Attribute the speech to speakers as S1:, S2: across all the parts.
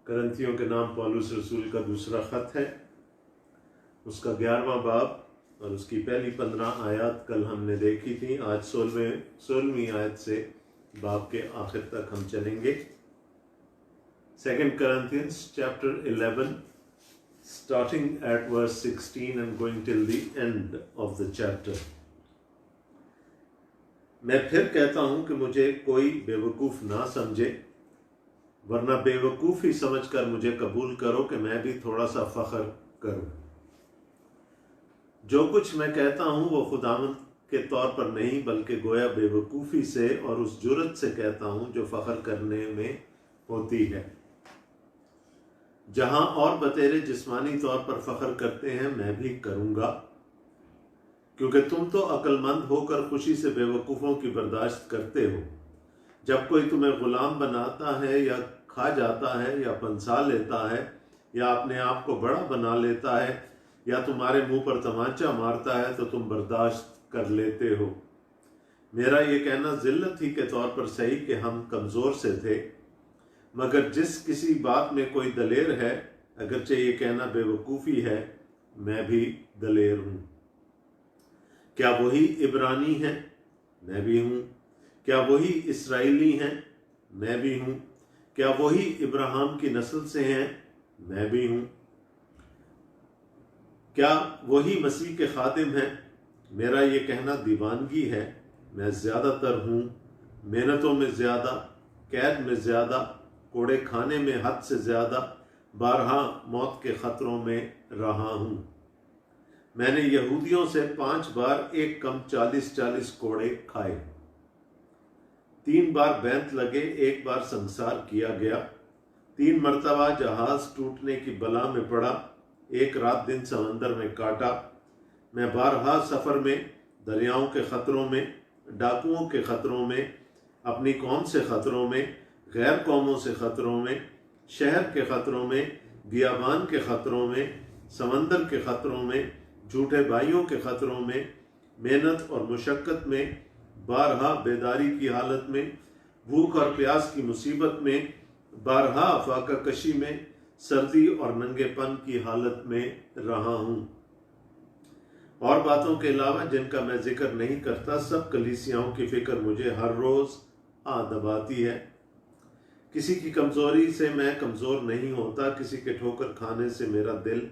S1: करंथियों के नाम पौलुस रसूल का दूसरा खत है, उसका 11वां बाब और उसकी पहली 15 आयत कल हमने देखी थी। आज 16वीं आयत से बाब के आखिर तक हम चलेंगे। 2 Corinthians chapter 11 starting at verse 16 and going till the end of the chapter। मैं फिर कहता हूं कि मुझे कोई बेवकूफ ना समझे, वरना बेवकूफ़ी समझकर मुझे कबूल करो कि मैं भी थोड़ा सा फख्र करूं। जो कुछ मैं कहता हूं वो खुदावंद के तौर पर नहीं, बल्कि गोया बेवकूफ़ी से और उस जुर्रत से कहता हूं जो फख्र करने में होती है। जहां और बतेरे जिस्मानी तौर पर फख्र करते हैं, मैं भी करूंगा, क्योंकि तुम तो अक्लमंद होकर खुशी से बेवकूफ़ों की बर्दाश्त करते हो। जब कोई तुम्हें गुलाम बनाता है या खा जाता है या पंसा लेता है या अपने आप को बड़ा बना लेता है या तुम्हारे मुंह पर तमाचा मारता है, तो तुम बर्दाश्त कर लेते हो। मेरा ये कहना जिल्लत ही के तौर पर सही कि हम कमज़ोर से थे, मगर जिस किसी बात में कोई दलेर है, अगरचे ये कहना बेवकूफ़ी है, मैं भी दलेर हूँ। क्या वही इब्रानी है? मैं भी हूँ। क्या वही इस्राएली हैं? मैं भी हूँ। क्या वही इब्राहिम की नस्ल से हैं? मैं भी हूँ। क्या वही मसीह के खादिम हैं? मेरा ये कहना दीवानगी है। मैं ज़्यादातर हूँ, मेहनतों में ज़्यादा, कैद में ज़्यादा, कोड़े खाने में हद से ज़्यादा, बारहा मौत के ख़तरों में रहा हूँ। मैंने यहूदियों से 5 बार एक कम 40-40 कोड़े खाए, 3 बार बैंत लगे, 1 बार संसार किया गया, 3 मरतबा जहाज टूटने की बला में पड़ा, 1 रात दिन समंदर में काटा। मैं बारहा सफ़र में, दरियाओं के ख़तरों में, डाकुओं के ख़तरों में, अपनी कौम से ख़तरों में, गैर कौमों से ख़तरों में, शहर के ख़तरों में, बियाबान के ख़तरों में, समंदर के ख़तरों में, झूठे भाइयों के ख़तरों में, मेहनत और मुशक्क़त में, बारहा बेदारी की हालत में, भूख और प्यास की मुसीबत में, बारहा फाका कशी में, सर्दी और नंगेपन की हालत में रहा हूँ। और बातों के अलावा जिनका मैं जिक्र नहीं करता, सब कलीसियाओं की फिक्र मुझे हर रोज़ आ दबाती है। किसी की कमज़ोरी से मैं कमज़ोर नहीं होता, किसी के ठोकर खाने से मेरा दिल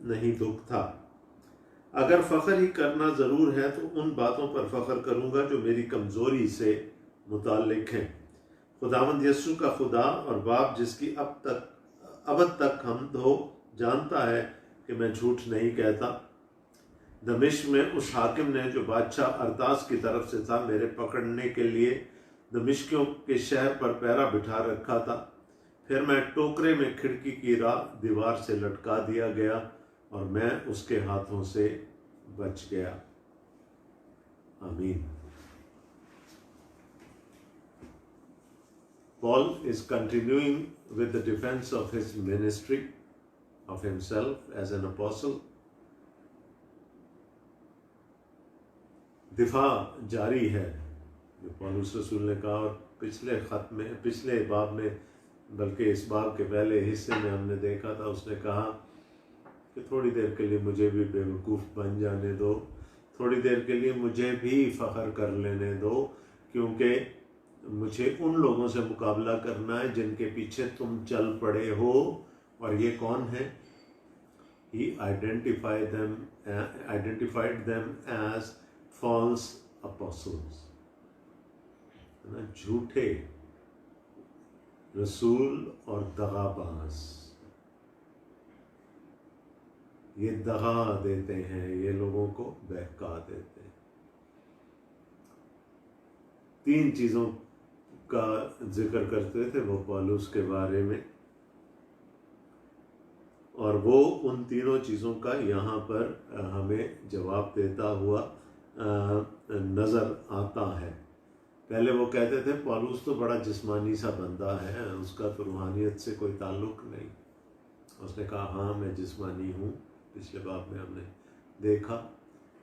S1: नहीं दुखता। अगर फ़ख्र ही करना ज़रूर है तो उन बातों पर फ़ख्र करूँगा जो मेरी कमज़ोरी से मुताल्लिक़ हैं। खुदावंद यीशु का खुदा और बाप, जिसकी अब तक हमद हो, जानता है कि मैं झूठ नहीं कहता। दमिश्क में उस हाकिम ने जो बादशाह अरतास की तरफ से था, मेरे पकड़ने के लिए दमिश्कियों के शहर पर पहरा बिठा रखा था। फिर मैं टोकरे में खिड़की की राह दीवार से लटका दिया गया और मैं उसके हाथों से बच गया। आमीन। Paul is continuing with the defense of his ministry, of himself as an apostle. दिफा जारी है जो पौलुस रसूल ने कहा, और पिछले खत में, पिछले बाब में, बल्कि इस बाब के पहले हिस्से में हमने देखा था, उसने कहा कि थोड़ी देर के लिए मुझे भी बेवकूफ़ बन जाने दो, थोड़ी देर के लिए मुझे भी फ़ख्र कर लेने दो, क्योंकि मुझे उन लोगों से मुकाबला करना है जिनके पीछे तुम चल पड़े हो। और ये कौन है? He identified them as false apostles, झूठे रसूल और दगाबाज। ये दगा देते हैं, ये लोगों को बहका देते हैं। 3 चीज़ों का जिक्र करते थे वो पौलुस के बारे में, और वो उन तीनों चीज़ों का यहाँ पर हमें जवाब देता हुआ नज़र आता है। पहले वो कहते थे पौलुस तो बड़ा जिस्मानी सा बंदा है, उसका तो रूहानियत से कोई ताल्लुक़ नहीं। उसने कहा हाँ मैं जिस्मानी हूँ, पिछले बाब में हमने देखा,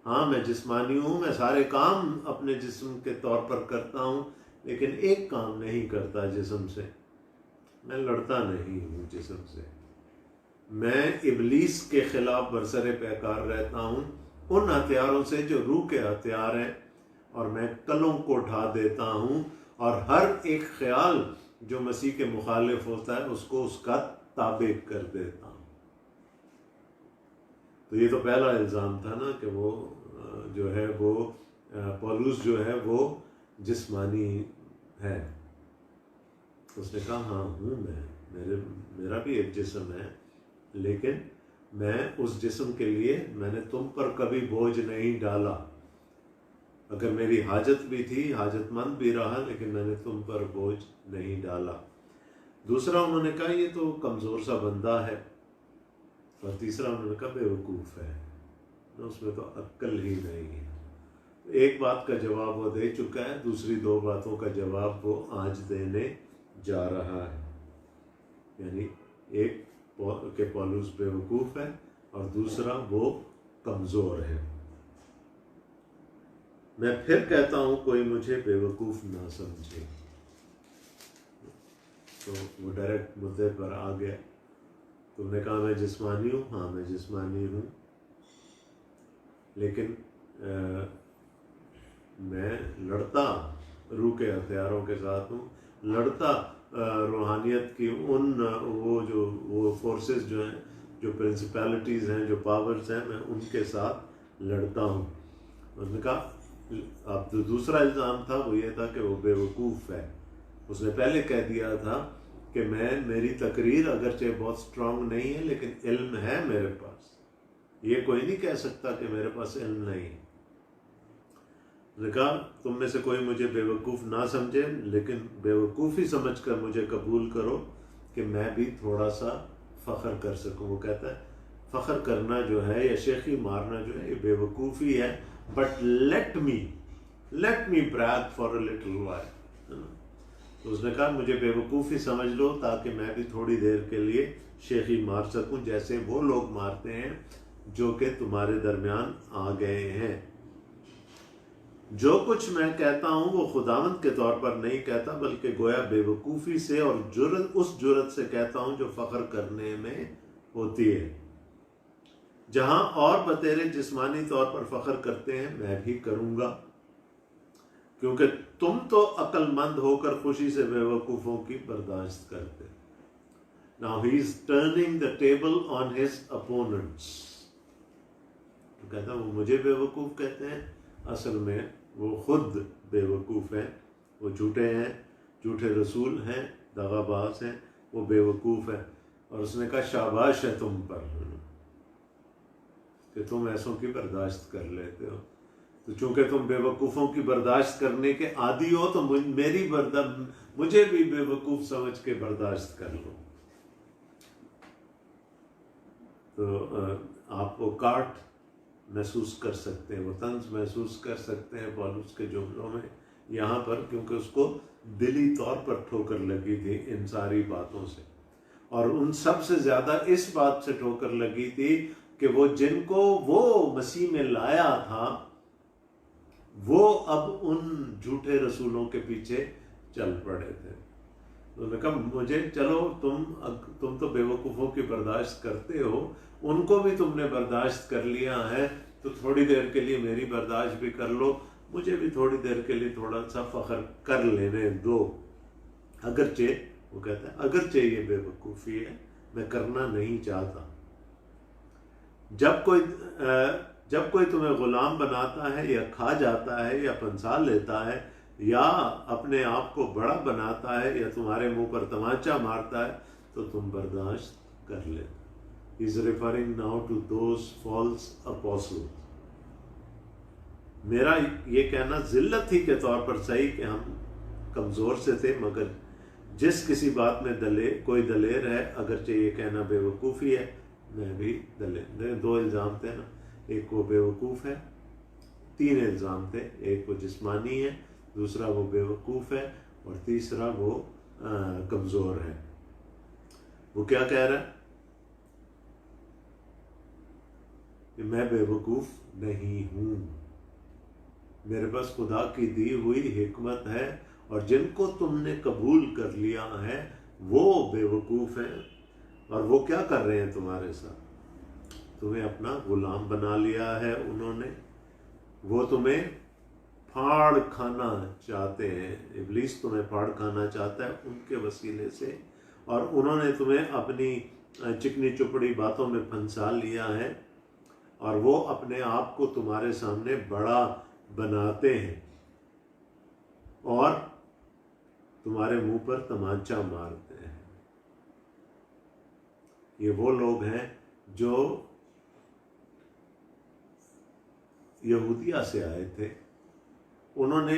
S1: हाँ मैं जिस्मानी हूँ, मैं सारे काम अपने जिस्म के तौर पर करता हूँ, लेकिन एक काम नहीं करता जिस्म से, मैं लड़ता नहीं हूँ जिस्म से, मैं इबलीस के खिलाफ बरसरे पैकार रहता हूँ उन हथियारों से जो रूह के हथियार हैं, और मैं कलों को ढा देता हूँ और हर एक ख्याल जो मसीह के मुखालिफ होता है उसको उसका ताबे कर देता हूँ। तो ये तो पहला इल्ज़ाम था ना कि वो जो है वो पौलुस जो है वो जिस्मानी है। उसने कहा हाँ हूँ मैं, मेरा भी एक जिस्म है, लेकिन मैं उस जिस्म के लिए मैंने तुम पर कभी बोझ नहीं डाला। अगर मेरी हाजत भी थी, हाजतमंद भी रहा, लेकिन मैंने तुम पर बोझ नहीं डाला। दूसरा उन्होंने कहा ये तो कमज़ोर सा बंदा है, और तीसरा उन्होंने कहा बेवकूफ़ है, उसमें तो अक्ल ही नहीं है। एक बात का जवाब वो दे चुका है, दूसरी दो बातों का जवाब वो आज देने जा रहा है। यानी एक कि पौलुस बेवकूफ़ है और दूसरा वो कमज़ोर है। मैं फिर कहता हूं कोई मुझे बेवकूफ़ ना समझे। तो वो डायरेक्ट मुद्दे पर आ गया। तुमने कहा मैं जिस्मानी हूँ, हाँ मैं जिस्मानी हूँ, लेकिन मैं लड़ता रूह के हथियारों के साथ हूँ, लड़ता रूहानियत की उन वो फोर्सेस जो हैं, जो प्रिंसिपैलिटीज़ हैं, जो पावर्स हैं, मैं उनके साथ लड़ता हूँ। उसने कहा अब तो दूसरा इल्ज़ाम था वो ये था कि वो बेवकूफ़ है। उसने पहले कह दिया था कि मेरी तकरीर अगरचे बहुत स्ट्रांग नहीं है, लेकिन इल्म है मेरे पास। ये कोई नहीं कह सकता कि मेरे पास इल्म नहीं है। कहा तुम में से कोई मुझे बेवकूफ़ ना समझे, लेकिन बेवकूफ़ी समझकर मुझे कबूल करो कि मैं भी थोड़ा सा फ़ख्र कर सकूं। वो कहता है फ़ख्र करना जो है या शेखी मारना जो है ये बेवकूफ़ी है, but let me brag for a little while. तो उसने कहा मुझे बेवकूफ़ी समझ लो ताकि मैं भी थोड़ी देर के लिए शेखी मार सकूं, जैसे वो लोग मारते हैं जो कि तुम्हारे दरमियान आ गए हैं। जो कुछ मैं कहता हूं वो खुदावंद के तौर पर नहीं कहता, बल्कि गोया बेवकूफ़ी से और उस जुर्रत से कहता हूं जो फ़ख्र करने में होती है। जहां और बतेरे जिस्मानी तौर पर फ़ख्र करते हैं, मैं भी करूंगा, क्योंकि तुम तो अक्लमंद होकर खुशी से बेवकूफ़ों की बर्दाश्त करते। Now he is turning the table on his opponents. तो कहता वो मुझे बेवकूफ़ कहते हैं, असल में वो खुद बेवकूफ़ हैं, वो झूठे हैं, झूठे रसूल हैं, दगाबाज हैं, वो बेवकूफ़ हैं। और उसने कहा शाबाश है तुम पर कि तुम ऐसों की बर्दाश्त कर लेते हो। तो चूंकि तुम बेवकूफ़ों की बर्दाश्त करने के आदी हो, तो मुझे भी बेवकूफ़ समझ के बर्दाश्त कर लो। तो आप वो काट महसूस कर सकते हैं, वो तंज महसूस कर सकते हैं पौलुस के जुमलों में यहाँ पर, क्योंकि उसको दिली तौर पर ठोकर लगी थी इन सारी बातों से। और उन सब से ज़्यादा इस बात से ठोकर लगी थी कि वो जिनको वो मसीह में लाया था, वो अब उन झूठे रसूलों के पीछे चल पड़े थे। उन्होंने कहा मुझे चलो तुम तो बेवकूफ़ों की बर्दाश्त करते हो, उनको भी तुमने बर्दाश्त कर लिया है, तो थोड़ी देर के लिए मेरी बर्दाश्त भी कर लो, मुझे भी थोड़ी देर के लिए थोड़ा सा फ़ख्र कर लेने दो। अगरचे वो कहता है अगरचे ये बेवकूफ़ी है, मैं करना नहीं चाहता। जब कोई तुम्हें ग़ुलाम बनाता है या खा जाता है या पंसा लेता है या अपने आप को बड़ा बनाता है या तुम्हारे मुंह पर तमाचा मारता है, तो तुम बर्दाश्त कर ले। He is referring now to those false apostles. मेरा ये कहना ज़िल्लत ही के तौर पर सही कि हम कमज़ोर से थे, मगर जिस किसी बात में कोई दलेर है, अगरचे ये कहना बेवकूफ़ी है, मैं भी दलेर। दो इल्ज़ाम थे ना, एक वो बेवकूफ़ है, तीन इल्ज़ाम थे, एक वो जिस्मानी है, दूसरा वो बेवकूफ़ है, और तीसरा वो कमज़ोर है। वो क्या कह रहा है कि मैं बेवकूफ़ नहीं हूँ, मेरे पास खुदा की दी हुई हिकमत है, और जिनको तुमने कबूल कर लिया है वो बेवकूफ़ हैं और वो क्या कर रहे हैं तुम्हारे साथ? तुम्हें अपना गुलाम बना लिया है उन्होंने। वो तुम्हें फाड़ खाना चाहते हैं, इब्लीस तुम्हें फाड़ खाना चाहता है उनके वसीले से, और उन्होंने तुम्हें अपनी चिकनी चुपड़ी बातों में फंसा लिया है और वो अपने आप को तुम्हारे सामने बड़ा बनाते हैं और तुम्हारे मुंह पर तमाचा मारते हैं। ये वो लोग हैं जो यहूदिया से आए थे। उन्होंने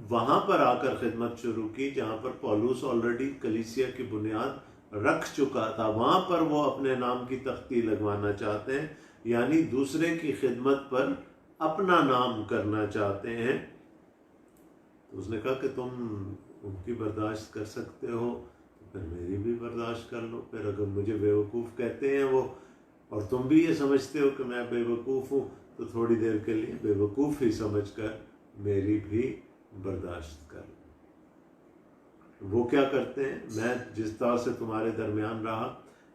S1: वहां पर आकर खिदमत शुरू की जहां पर पौलुस ऑलरेडी कलीसिया की बुनियाद रख चुका था। वहां पर वो अपने नाम की तख्ती लगवाना चाहते हैं, यानी दूसरे की खिदमत पर अपना नाम करना चाहते हैं। तो उसने कहा कि तुम उनकी बर्दाश्त कर सकते हो तो फिर मेरी भी बर्दाश्त कर लो। फिर अगर मुझे बेवकूफ़ कहते हैं वो, और तुम भी ये समझते हो कि मैं बेवकूफ़ हूँ, तो थोड़ी देर के लिए बेवकूफ़ ही समझकर मेरी भी बर्दाश्त कर लो। वो क्या करते हैं? मैं जिस तरह से तुम्हारे दरमियान रहा,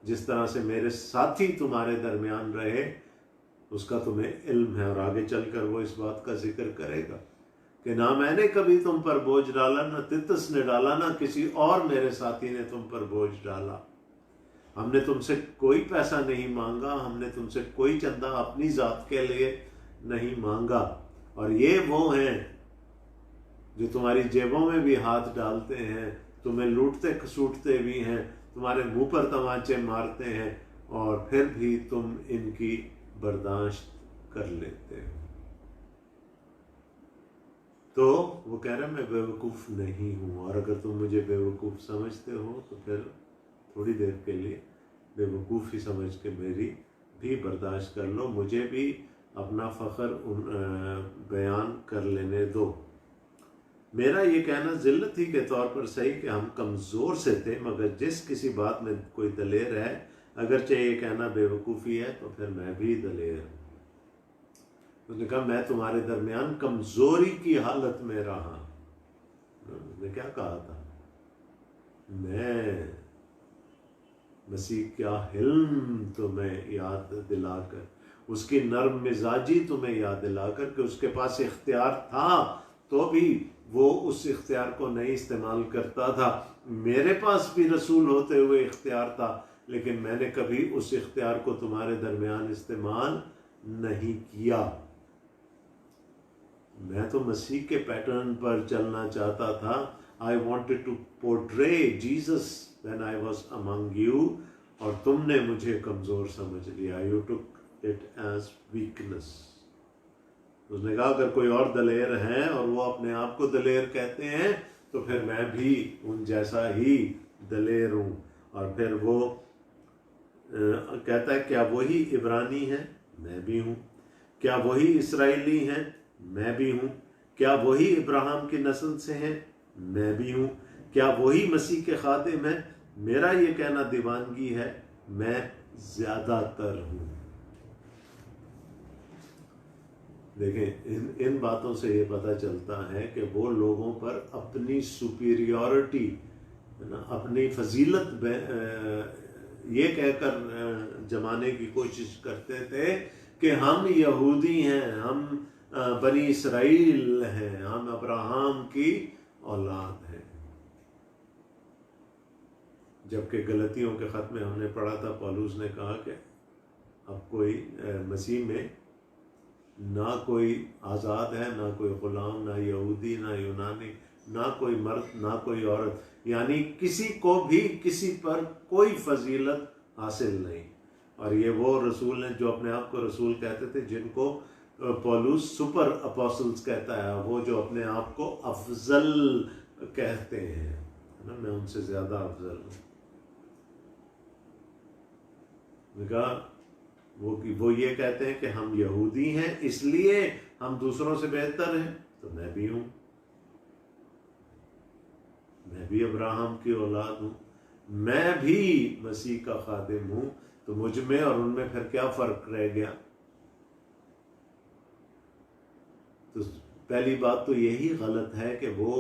S1: जिस तरह से मेरे साथी तुम्हारे दरमियान रहे, उसका तुम्हें इल्म है। और आगे चलकर वो इस बात का जिक्र करेगा कि ना मैंने कभी तुम पर बोझ डाला, ना तितस ने डाला, ना किसी और मेरे साथी ने तुम पर बोझ डाला। हमने तुमसे कोई पैसा नहीं मांगा, हमने तुमसे कोई चंदा अपनी जात के लिए नहीं मांगा। और ये वो हैं जो तुम्हारी जेबों में भी हाथ डालते हैं, तुम्हें लूटते खसूटते भी हैं, तुम्हारे मुंह पर तमाचे मारते हैं, और फिर भी तुम इनकी बर्दाश्त कर लेते हो। तो वो कह रहे मैं बेवकूफ़ नहीं हूँ, और अगर तुम मुझे बेवकूफ़ समझते हो तो फिर थोड़ी देर के लिए बेवकूफ़ ही समझ के मेरी भी बर्दाश्त कर लो, मुझे भी अपना फ़ख्र बयान कर लेने दो। मेरा ये कहना ज़िल्लत ही के तौर पर सही कि हम कमज़ोर से थे, मगर जिस किसी बात में कोई दलेर है, अगरचे ये कहना बेवकूफ़ी है, तो फिर मैं भी दलेर हूँ। उसने कहा मैं तुम्हारे दरमियान कमज़ोरी की हालत में रहा। उसने क्या कहा था? मैं मसीह क्या हिल्म तुम्हें याद दिलाकर, उसकी नर्म मिजाजी तुम्हें याद दिलाकर कि उसके पास इख्तियार था तो भी वो उस इख्तियार को नहीं इस्तेमाल करता था। मेरे पास भी रसूल होते हुए इख्तियार था, लेकिन मैंने कभी उस इख्तियार को तुम्हारे दरमियान इस्तेमाल नहीं किया। मैं तो मसीह के पैटर्न पर चलना चाहता था। I wanted to portray Jesus when I was among you, और तुमने मुझे कमज़ोर समझ लिया। You took it as weakness. उसने कहा अगर कोई और दलेर हैं और वो अपने आप को दलेर कहते हैं, तो फिर मैं भी उन जैसा ही दलेर हूँ। और फिर वो कहता है क्या वही इब्रानी है? मैं भी हूँ। क्या वही इसराइली हैं? मैं भी हूँ। क्या वही इब्राहिम की नस्ल से हैं? मैं भी हूँ। क्या वही मसीह के खादिम हैं? मेरा ये कहना दीवानगी है, मैं ज़्यादातर हूँ। देखें, इन बातों से ये पता चलता है कि वो लोगों पर अपनी सुपीरियॉरिटी, अपनी फजीलत ये कहकर जमाने की कोशिश करते थे कि हम यहूदी हैं, हम बनी इसराइल हैं, हम अब्राहम की औलाद हैं। जबकि गलतियों के ख़त में हमने पढ़ा था, पौलुस ने कहा कि अब कोई मसीह में ना कोई आज़ाद है, ना कोई ग़ुलाम, ना यहूदी, ना यूनानी, ना कोई मर्द, ना कोई औरत, यानी किसी को भी किसी पर कोई फजीलत हासिल नहीं। और ये वो रसूल हैं जो अपने आप को रसूल कहते थे, जिनको पौलुस सुपर अपोस्टल्स कहता है, वो जो अपने आप को अफजल कहते हैं, है ना, मैं उनसे ज़्यादा अफजल हूँ। कहा वो ये कहते हैं कि हम यहूदी हैं इसलिए हम दूसरों से बेहतर हैं, तो मैं भी हूँ। मैं भी अब्राहम की औलाद हूँ, मैं भी मसीह का खादिम हूँ। तो मुझ में और उनमें फिर क्या फ़र्क रह गया? तो पहली बात तो यही गलत है कि वो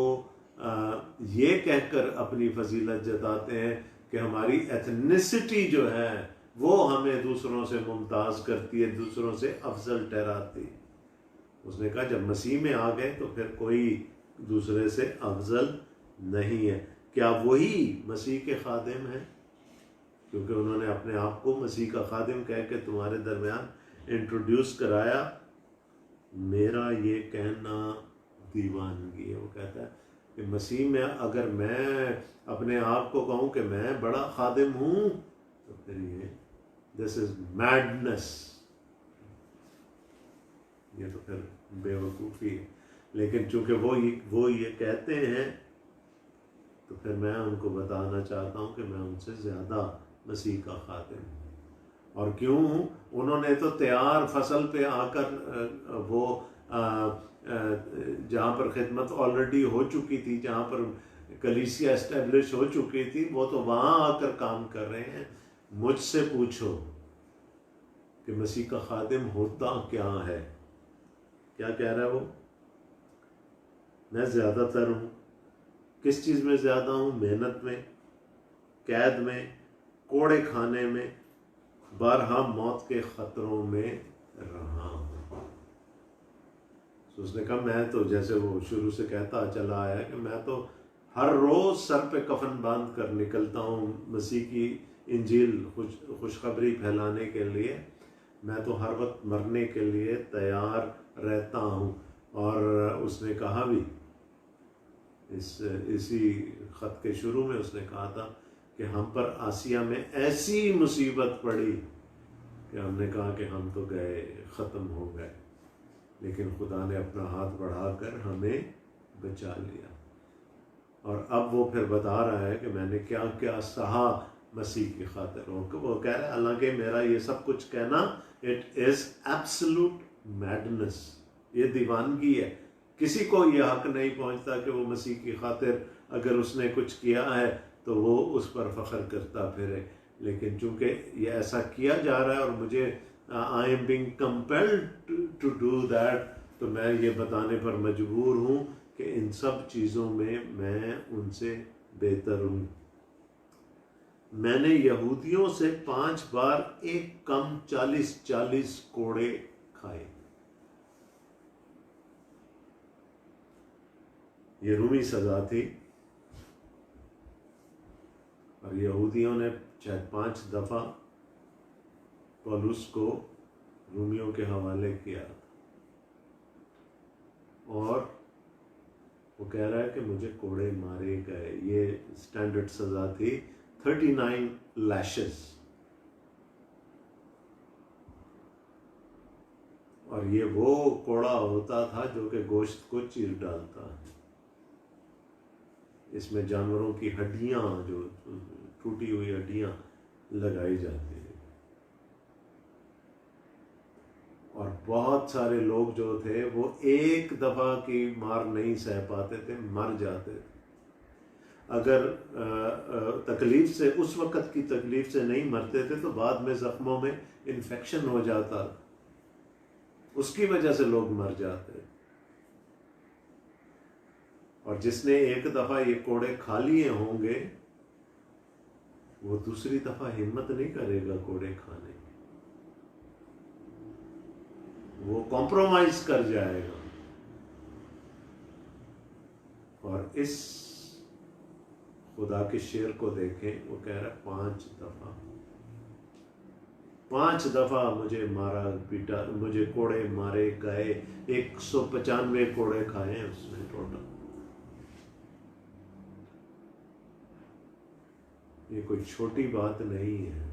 S1: ये कहकर अपनी फजीलत जताते हैं कि हमारी एथनिसिटी जो है वो हमें दूसरों से मुमताज़ करती है, दूसरों से अफजल ठहराती है। उसने कहा जब मसीह में आ गए तो फिर कोई दूसरे से अफजल नहीं है। क्या वही मसीह के खादिम हैं? क्योंकि उन्होंने अपने आप को मसीह का खादिम कह के तुम्हारे दरमियान इंट्रोड्यूस कराया। मेरा ये कहना दीवानगी है। वो कहता है कि मसीह में अगर मैं अपने आप को कहूँ कि मैं बड़ा खादिम हूँ तो फिर ये दिस इज मैडनेस, ये तो फिर बेवकूफ़ी है। लेकिन चूंकि वो ये कहते हैं तो फिर मैं उनको बताना चाहता हूँ कि मैं उनसे ज़्यादा मसीह का खादिम हूँ। और क्यों हूँ? उन्होंने तो तैयार फसल पे आकर वो जहाँ पर खिदमत ऑलरेडी हो चुकी थी, जहाँ पर कलीसिया एस्टेब्लिश हो चुकी थी, वो तो वहाँ आकर काम कर रहे हैं। मुझसे पूछो कि मसीह का खादिम होता क्या है? क्या कह रहा है वो? मैं ज़्यादातर हूँ। किस चीज़ में ज़्यादा हूँ? मेहनत में, कैद में, कोड़े खाने में, बारहा मौत के ख़तरों में रहा हूँ। तो उसने कहा मैं तो, जैसे वो शुरू से कहता चला आया कि मैं तो हर रोज़ सर पे कफन बांध कर निकलता हूँ मसीह की इंजील खुशखबरी फैलाने के लिए। मैं तो हर वक्त मरने के लिए तैयार रहता हूँ। और उसने कहा भी इसी ख़त के शुरू में उसने कहा था कि हम पर आसिया में ऐसी मुसीबत पड़ी कि हमने कहा कि हम तो गए, ख़त्म हो गए, लेकिन खुदा ने अपना हाथ बढ़ाकर हमें बचा लिया। और अब वो फिर बता रहा है कि मैंने क्या क्या सहा मसीह की खातिर। वो कह रहा है हालांकि मेरा ये सब कुछ कहना इट इज़ एब्सोल्यूट मैडनेस, ये दीवानगी है। किसी को ये हक नहीं पहुंचता कि वो मसीह की खातिर अगर उसने कुछ किया है तो वो उस पर फ़ख्र करता फिरे। लेकिन चूंकि ये ऐसा किया जा रहा है और मुझे I am being compelled to do that, तो मैं ये बताने पर मजबूर हूँ कि इन सब चीज़ों में मैं उनसे बेहतर हूँ। मैंने यहूदियों से 5 बार एक कम 40 कोड़े खाए। ये रूमी सजा थी और यहूदियों ने 5 दफ़ा पौलुस को रूमियों के हवाले किया और वो कह रहा है कि मुझे कोड़े मारे गए। ये स्टैंडर्ड सजा थी, 39 लैशेस। और ये वो कोड़ा होता था जो कि गोश्त को चीर डालता है। इसमें जानवरों की हड्डियां, जो टूटी हुई हड्डियां लगाई जाती है। और बहुत सारे लोग जो थे वो एक दफ़ा की मार नहीं सह पाते थे, मर जाते थे। अगर तकलीफ से, उस वक़्त की तकलीफ से नहीं मरते थे तो बाद में ज़ख्मों में इन्फेक्शन हो जाता, उसकी वजह से लोग मर जाते। और जिसने एक दफ़ा ये कोड़े खा लिए होंगे वो दूसरी दफ़ा हिम्मत नहीं करेगा कोड़े खाने की, वो कॉम्प्रोमाइज कर जाएगा। और इस खुदा के शेर को देखें, वो कह रहा है 5 दफ़ा मुझे मारा पीटा, मुझे कोड़े मारे गए। 195 कोड़े खाए उसने टोटल। ये कोई छोटी बात नहीं है।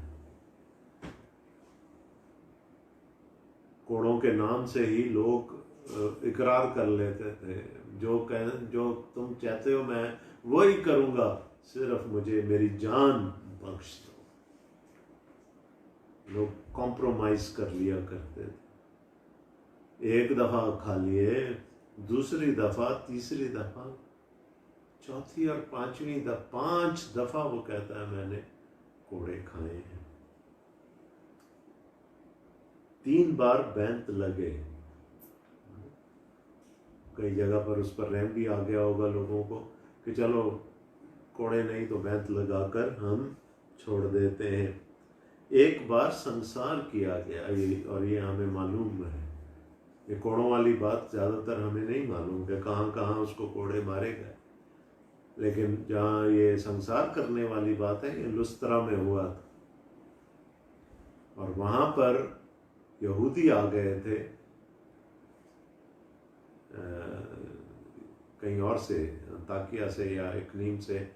S1: कोड़ों के नाम से ही लोग इकरार कर लेते थे, जो तुम चाहते हो मैं वही करूंगा, सिर्फ मुझे मेरी जान बख्श दो। लोग कॉम्प्रोमाइज कर लिया करते थे। एक दफ़ा खा लिए, दूसरी दफ़ा, तीसरी दफ़ा, चौथी और पांचवी 5 दफ़ा वो कहता है मैंने कोड़े खाए हैं। 3 बार बैंत लगे। कई जगह पर उस पर रहम भी आ गया होगा लोगों को कि चलो कोड़े नहीं तो बैंत लगाकर हम छोड़ देते हैं। एक बार संसार किया गया और ये हमें मालूम है। ये कोड़ों वाली बात ज़्यादातर हमें नहीं मालूम कि कहाँ कहाँ उसको कोड़े मारे गए, लेकिन जहाँ ये संसार करने वाली बात है, ये लुस्त्रा में हुआ था और वहाँ पर यहूदी आ गए थे कहीं और से, ताकिया से या इकनीम से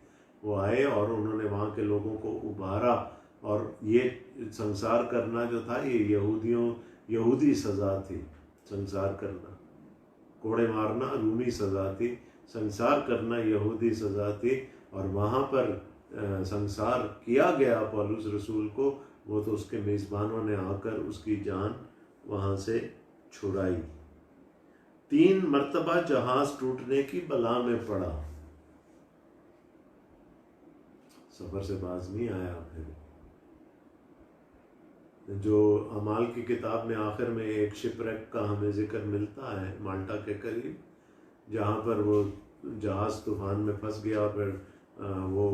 S1: वो आए और उन्होंने वहाँ के लोगों को उभारा। और ये संसार करना जो था ये यहूदी सज़ा थी। संसार करना, कोड़े मारना रूमी सज़ा थी, संसार करना यहूदी सज़ा थी। और वहाँ पर संसार किया गया पौलुस रसूल को, वो तो उसके मेज़बानों ने आकर उसकी जान वहाँ से छुड़ाई। 3 मर्तबा जहाज टूटने की बला में पड़ा, सफर से बाज नहीं आया। फिर जो अमाल की किताब में आखिर में एक शिपरेक का हमें जिक्र मिलता है माल्टा के करीब, जहाँ पर वो जहाज तूफान में फंस गया और फिर वो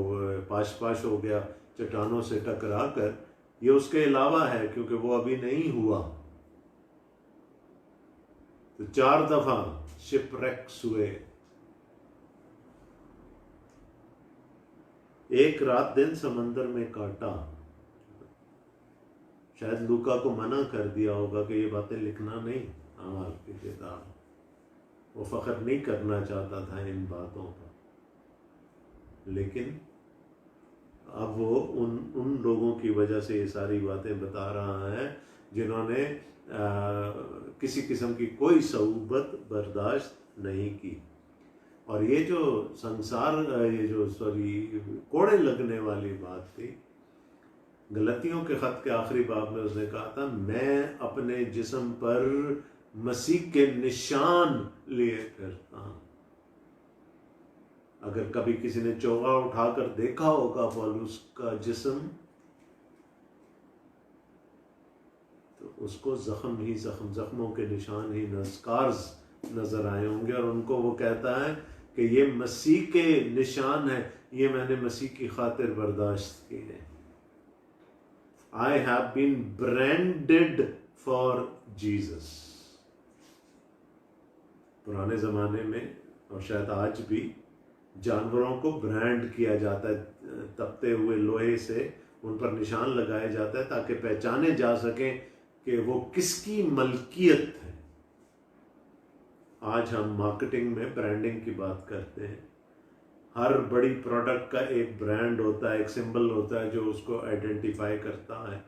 S1: पाश हो गया चट्टानों से टकरा कर। ये उसके अलावा है क्योंकि वो अभी नहीं हुआ। तो 4 दफा शिपरेक्स हुए। एक रात दिन समंदर में काटा। शायद लूका को मना कर दिया होगा कि ये बातें लिखना नहीं अमाल की किताब। वो फख्र नहीं करना चाहता था इन बातों पर, लेकिन अब वो उन लोगों की वजह से ये सारी बातें बता रहा है जिन्होंने किसी किस्म की कोई सऊबत बर्दाश्त नहीं की। और ये जो संसार कोड़े लगने वाली बात थी, गलतियों के खत के आखिरी बाब में उसने कहा था, मैं अपने जिस्म पर मसीह के निशान लिए फिरता हूं। अगर कभी किसी ने चोगा उठाकर देखा होगा पौलुस का जिस्म, तो उसको जख्म ही जख्मों के निशान ही स्कार्स नजर आए होंगे। और उनको वो कहता है कि ये मसीह के निशान है, ये मैंने मसीह की खातिर बर्दाश्त किए। I have been branded for Jesus। पुराने ज़माने में और शायद आज भी जानवरों को ब्रांड किया जाता है, तपते हुए लोहे से उन पर निशान लगाया जाता है ताकि पहचाने जा सकें कि वो किसकी मलकियत है। आज हम मार्केटिंग में ब्रांडिंग की बात करते हैं। हर बड़ी प्रोडक्ट का एक ब्रांड होता है, एक सिंबल होता है जो उसको आइडेंटिफाई करता है।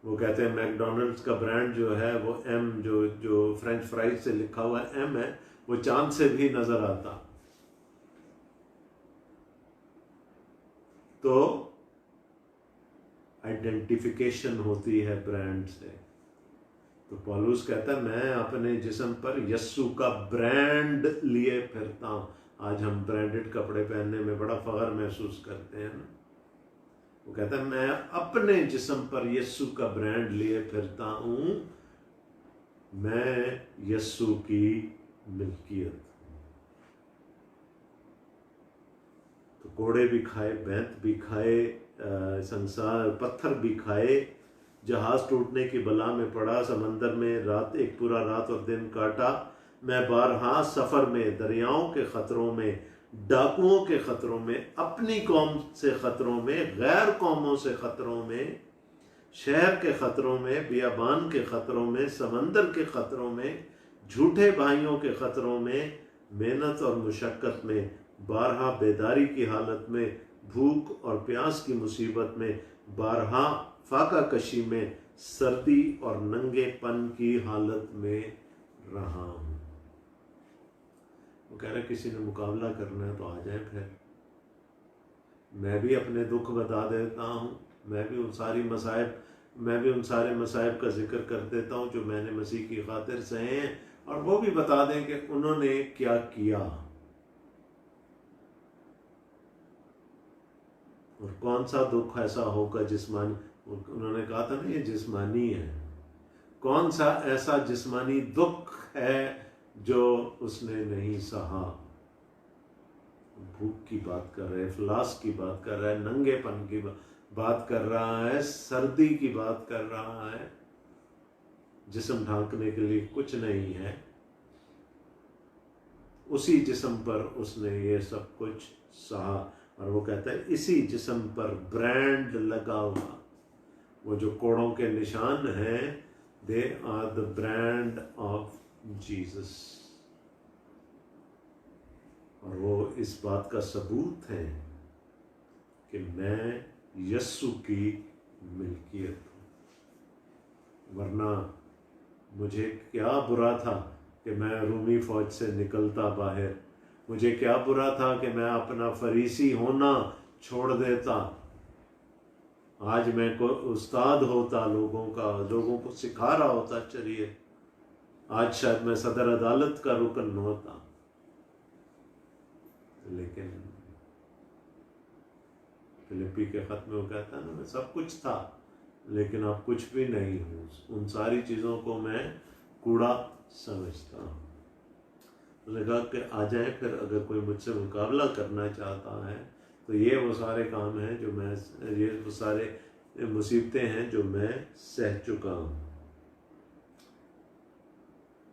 S1: वो कहते हैं मैकडोनल्ड्स का ब्रांड जो है वो एम, जो फ्रेंच फ्राइज से लिखा हुआ एम है, वो चांद से भी नजर आता। तो आइडेंटिफिकेशन होती है ब्रांड से। तो पौलुस कहता है मैं अपने जिस्म पर यस्सु का ब्रांड लिए फिरता हूं। आज हम ब्रांडेड कपड़े पहनने में बड़ा फख्र महसूस करते हैं ना। वो कहता है मैं अपने जिस्म पर यस्सु का ब्रांड लिए फिरता हूं, मैं यस्सु की मिल्कियत। तो कोड़े भी खाए, बैंत भी खाए, संसार पत्थर भी खाए, जहाज टूटने की बला में पड़ा, समंदर में एक पूरा रात और दिन काटा। मैं बारहा सफ़र में, दरियाओं के ख़तरों में, डाकुओं के ख़तरों में, अपनी कौम से ख़तरों में, गैर कौमों से ख़तरों में, शहर के ख़तरों में, बियाबान के ख़तरों में, समंदर के ख़तरों में, झूठे भाइयों के ख़तरों में, मेहनत और मुशक्क़त में, बारहा बेदारी की हालत में, भूख और प्यास की मुसीबत में, बारहा फाका कशी में, सर्दी और नंगेपन की हालत में रहा हूँ। वो कह रहे किसी ने मुकाबला करना है तो आ जाए। फिर मैं भी अपने दुख बता देता हूँ, मैं भी उन सारे मसाइब का जिक्र कर देता हूँ जो मैंने मसीह की खातिर सहे हैं, और वो भी बता दें कि उन्होंने क्या किया और कौन सा दुख ऐसा होगा जिस्मानी। उन्होंने कहा था ना ये जिस्मानी है, कौन सा ऐसा जिस्मानी दुख है जो उसने नहीं सहा। भूख की बात कर रहा है, इफलास की बात कर रहा है, नंगेपन की बात कर रहा है, सर्दी की बात कर रहा है, जिस्म ढांकने के लिए कुछ नहीं है। उसी जिस्म पर उसने ये सब कुछ सहा, और वो कहता है इसी जिस्म पर ब्रांड लगा हुआ, वो जो कोड़ों के निशान हैं, they are the brand of Jesus. और वो इस बात का सबूत है कि मैं यस्सु की मिल्कियत हूँ। वरना मुझे क्या बुरा था कि मैं रूमी फौज से निकलता बाहर, मुझे क्या बुरा था कि मैं अपना फरीसी होना छोड़ देता। आज मैं को उस्ताद होता लोगों का, लोगों को सिखा रहा होता चलिए, आज शायद मैं सदर अदालत का रुकन होता। लेकिन फिलिपी के खत में वो कहता है ना, मैं सब कुछ था लेकिन अब कुछ भी नहीं हूँ, उन सारी चीज़ों को मैं कूड़ा समझता हूँ। उसने कहा कि आ जाए फिर, अगर कोई मुझसे मुकाबला करना चाहता है तो ये वो सारे काम हैं जो मैं, ये वो सारे मुसीबतें हैं जो मैं सह चुका हूँ,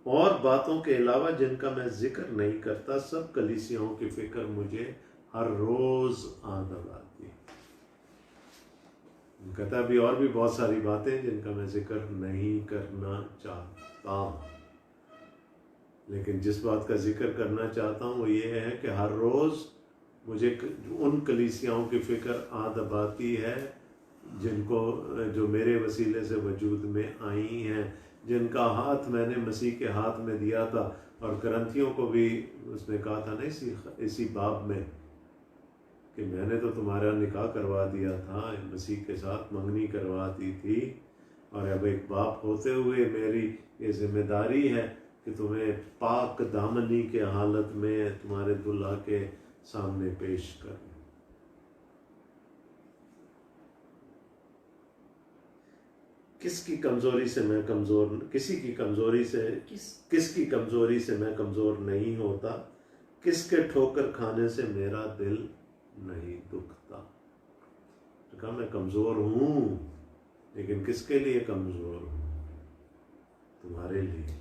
S1: और बातों के अलावा जिनका मैं जिक्र नहीं करता, सब कलीसियाओं की फिक्र मुझे हर रोज आद आती है। कहता अभी और भी बहुत सारी बातें जिनका मैं जिक्र नहीं करना चाहता, लेकिन जिस बात का जिक्र करना चाहता हूँ वो ये है कि हर रोज मुझे उन कलीसियाओं की फिक्र आद आती है जिनको, जो मेरे वसीले से वजूद में आई हैं, जिनका हाथ मैंने मसीह के हाथ में दिया था। और करंथियों को भी उसने कहा था ना इसी बाब में कि मैंने तो तुम्हारा निकाह करवा दिया था, मसीह के साथ मंगनी करवा दी थी, और अब एक बाप होते हुए मेरी ये जिम्मेदारी है कि तुम्हें पाक दामनी के हालत में तुम्हारे दुल्हा के सामने पेश कर। किसकी कमजोरी से मैं कमजोर, किसी की कमजोरी से किसकी कमजोरी से मैं कमजोर नहीं होता, किसके ठोकर खाने से मेरा दिल नहीं दुखता। तो कहा मैं कमजोर हूं, लेकिन किसके लिए कमजोर हूं? तुम्हारे लिए।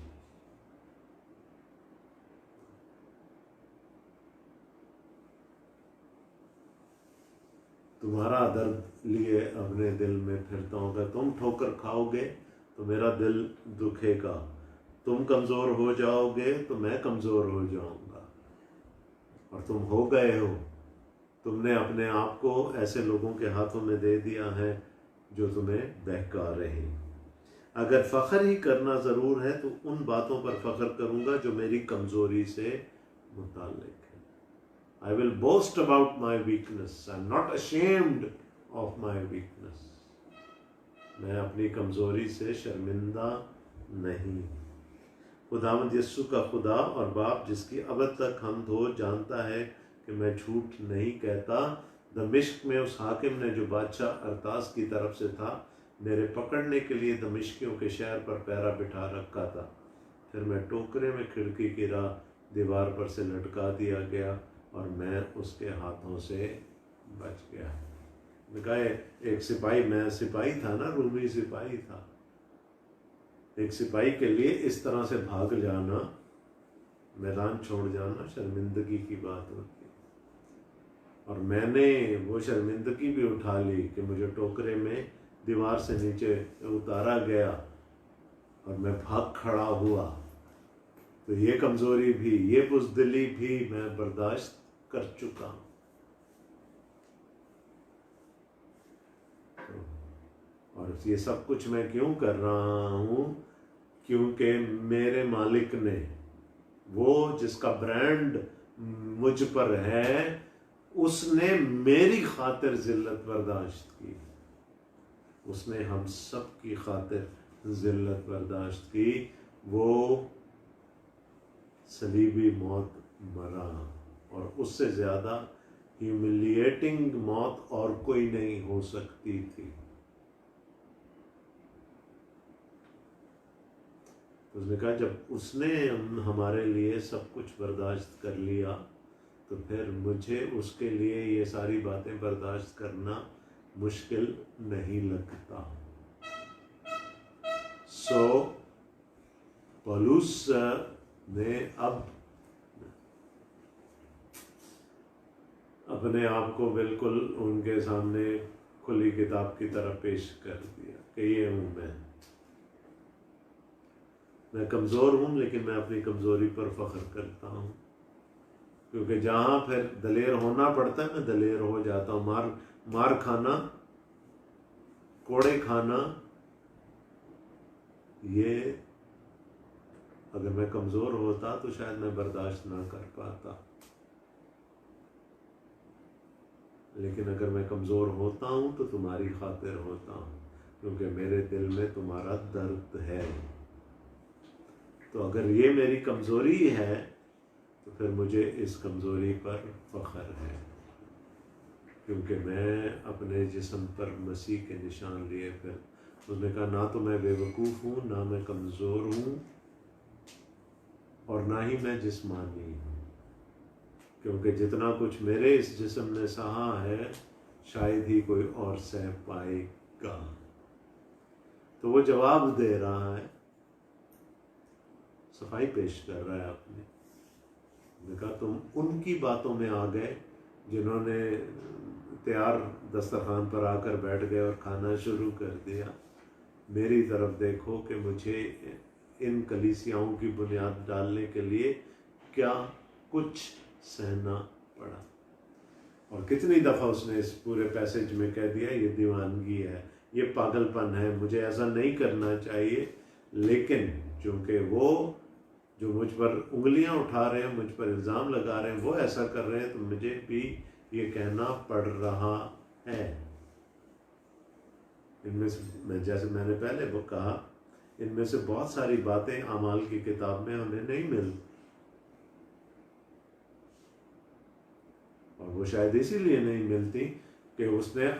S1: तुम्हारा दर्द लिए अपने दिल में फिरता हूँ। तुम ठोकर खाओगे तो मेरा दिल दुखेगा, तुम कमज़ोर हो जाओगे तो मैं कमज़ोर हो जाऊंगा। और तुम हो गए हो, तुमने अपने आप को ऐसे लोगों के हाथों में दे दिया है जो तुम्हें बहका रहे हैं। अगर फ़ख्र ही करना ज़रूर है तो उन बातों पर फ़ख्र करूँगा जो मेरी कमज़ोरी से मुताल्लिक है। I will boast about my weakness. I'm not ashamed of my weakness. मैं अपनी कमज़ोरी से शर्मिंदा नहीं। खुदावंद यीशु का खुदा और बाप, जिसकी अब तक हम दो जानता है कि मैं झूठ नहीं कहता, दमिश्क में उस हाकिम ने जो बादशाह अरतास की तरफ से था, मेरे पकड़ने के लिए दमिश्कियों के शहर पर पहरा बिठा रखा था। फिर मैं टोकरे में खिड़की की राह दीवार पर से लटका दिया गया और मैं उसके हाथों से बच गया। कहा एक सिपाही, मैं सिपाही था ना, रूमी सिपाही था। एक सिपाही के लिए इस तरह से भाग जाना, मैदान छोड़ जाना शर्मिंदगी की बात होती है। और मैंने वो शर्मिंदगी भी उठा ली कि मुझे टोकरे में दीवार से नीचे उतारा गया और मैं भाग खड़ा हुआ। तो ये कमज़ोरी भी, ये बुज़दिली भी मैं बर्दाश्त कर चुका हूँ। और ये सब कुछ मैं क्यों कर रहा हूँ? क्योंकि मेरे मालिक ने, वो जिसका ब्रांड मुझ पर है, उसने मेरी खातिर जिल्लत बर्दाश्त की। उसने हम सब की खातिर जिल्लत बर्दाश्त की। वो सलीबी मौत मरा, और उससे ज़्यादा ह्यूमिलिएटिंग मौत और कोई नहीं हो सकती थी। उसने कहा जब उसने हमारे लिए सब कुछ बर्दाश्त कर लिया, तो फिर मुझे उसके लिए ये सारी बातें बर्दाश्त करना मुश्किल नहीं लगता। सो पौलुस ने अब अपने आप को बिल्कुल उनके सामने खुली किताब की तरह पेश कर दिया कि ये हूं मैं कमज़ोर हूं, लेकिन मैं अपनी कमज़ोरी पर फख्र करता हूं, क्योंकि जहां फिर दलेर होना पड़ता है मैं दलेर हो जाता हूं। मार खाना, कोड़े खाना, ये अगर मैं कमज़ोर होता तो शायद मैं बर्दाश्त ना कर पाता, लेकिन अगर मैं कमज़ोर होता हूं तो तुम्हारी खातिर होता हूं, क्योंकि मेरे दिल में तुम्हारा दर्द है। तो अगर ये मेरी कमज़ोरी है तो फिर मुझे इस कमज़ोरी पर फ़ख्र है, क्योंकि मैं अपने जिस्म पर मसीह के निशान लिए। फिर उसने कहा ना तो मैं बेवकूफ़ हूँ, ना मैं कमज़ोर हूँ, और ना ही मैं जिस्मानी हूँ, क्योंकि जितना कुछ मेरे इस जिस्म ने सहा है शायद ही कोई और सह पाएगा। तो वो जवाब दे रहा है, सफाई पेश कर रहा है अपनी। कहा तुम उनकी बातों में आ गए जिन्होंने तैयार दस्तरखान पर आकर बैठ गए और खाना शुरू कर दिया। मेरी तरफ देखो कि मुझे इन कलीसियाओं की बुनियाद डालने के लिए क्या कुछ सहना पड़ा। और कितनी दफ़ा उसने इस पूरे पैसेज में कह दिया ये दीवानगी है, ये पागलपन है, मुझे ऐसा नहीं करना चाहिए। लेकिन चूंकि वो जो मुझ पर उंगलियां उठा रहे हैं, मुझ पर इल्ज़ाम लगा रहे हैं, वो ऐसा कर रहे हैं, तो मुझे भी ये कहना पड़ रहा है। इनमें से मैं, जैसे मैंने पहले वो कहा, इनमें से बहुत सारी बातें अमाल की किताब में हमें नहीं मिलती, और वो शायद इसीलिए नहीं मिलती कि उसने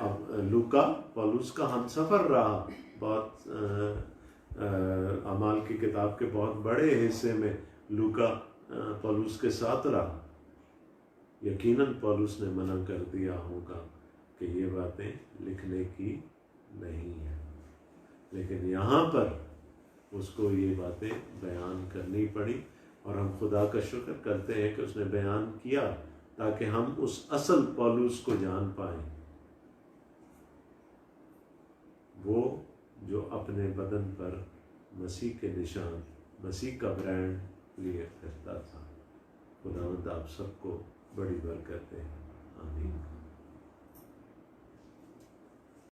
S1: लूका पौलुस का हमसफर रहा। बहुत अमाल की किताब के बहुत बड़े हिस्से में लूका पौलुस के साथ रहा। यकीनन पौलुस ने मना कर दिया होगा कि ये बातें लिखने की नहीं है, लेकिन यहाँ पर उसको ये बातें बयान करनी पड़ी। और हम खुदा का शुक्र करते हैं कि उसने बयान किया, ताकि हम उस असल पौलुस को जान पाएं, वो जो अपने बदन पर मसीह के निशान, मसीह का ब्रांड लिए फिरता था। खुदावंद आप सबको बड़ी बरकत दे। आमीन।